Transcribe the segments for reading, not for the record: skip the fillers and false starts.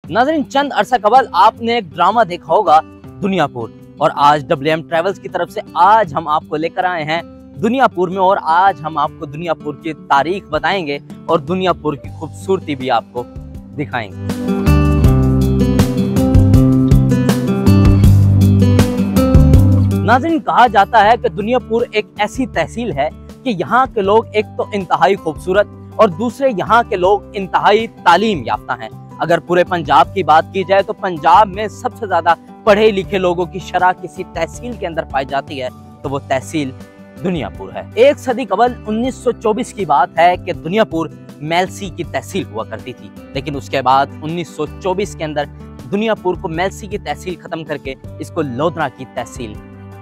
नाज़रीन, चंद अरसा कबल आपने एक ड्रामा देखा होगा दुनियापुर, और आज WM ट्रेवल्स की तरफ से आज हम आपको लेकर आए हैं दुनियापुर में। और आज हम आपको दुनियापुर की तारीख बताएंगे और दुनियापुर की खूबसूरती भी आपको दिखाएंगे। नाज़रीन, कहा जाता है कि दुनियापुर एक ऐसी तहसील है कि यहाँ के लोग एक तो इंतहाई खूबसूरत और दूसरे यहाँ के लोग इंतहाई तालीम याफ्ता हैं। अगर पूरे पंजाब की बात की जाए तो पंजाब में सबसे ज्यादा पढ़े लिखे लोगों की शरह किसी तहसील के अंदर पाई जाती है तो वो तहसील दुनियापुर है। एक सदी कबल 1924 की बात है कि दुनियापुर मेलसी की तहसील हुआ करती थी, लेकिन उसके बाद 1924 के अंदर दुनियापुर को मेलसी की तहसील खत्म करके इसको लोधरा की तहसील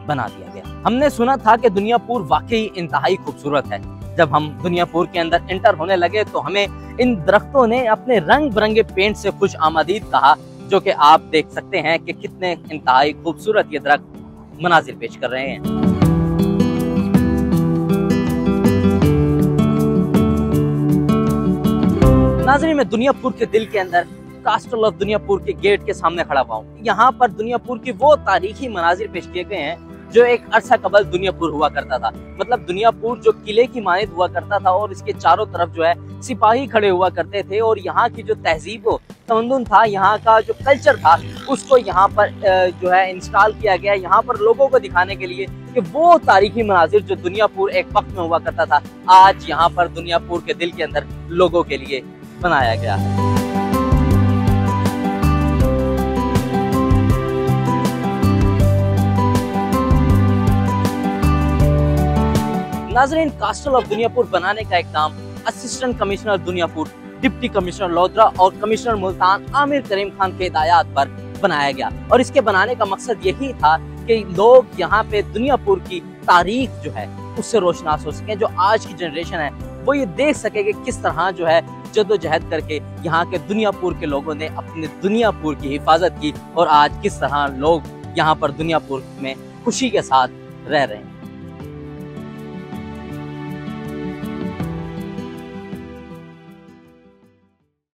बना दिया गया। हमने सुना था कि दुनियापुर वाकई इंतहाई खूबसूरत है। जब हम दुनियापुर के अंदर एंटर होने लगे तो हमें इन दरख्तों ने अपने रंग बिरंगे पेंट से खुश आमदीद कहा, जो कि आप देख सकते हैं कि कितने इंतहाई खूबसूरत ये दरख्त मनाजिर पेश कर रहे हैं। नाज़रीन, मैं दुनियापुर के दिल के अंदर कास्टल ऑफ दुनियापुर के गेट के सामने खड़ा हुआ हूँ। यहाँ पर दुनियापुर की वो तारीखी मनाजिर पेश किए गए हैं जो एक अरसा कबल दुनियापुर हुआ करता था। मतलब दुनियापुर जो किले की मानद हुआ करता था और इसके चारों तरफ जो है सिपाही खड़े हुआ करते थे, और यहाँ की जो तहजीब व तमद्दुन था, यहाँ का जो कल्चर था, उसको यहाँ पर जो है इंस्टॉल किया गया यहाँ पर लोगों को दिखाने के लिए कि वो तारीखी मनाजिर जो दुनियापुर एक वक्त में हुआ करता था, आज यहाँ पर दुनियापुर के दिल के अंदर लोगों के लिए बनाया गया है। नाज़रीन, कास्टल ऑफ दुनियापुर बनाने का एक काम assistant commissioner Dunyapur, deputy commissioner Lodhran और कमिश्नर मुल्तान आमिर करीम खान के हिदायत पर बनाया गया। और इसके बनाने का मकसद यही था कि लोग यहाँ पे दुनियापुर की तारीख जो है उससे रोशनास हो सके। जो आज की जनरेशन है वो ये देख सके कि किस तरह जो है जद्दोजहद करके यहाँ के दुनियापुर के लोगों ने अपने दुनियापुर की हिफाजत की, और आज किस तरह लोग यहाँ पर दुनियापुर में खुशी के साथ रह रहे हैं।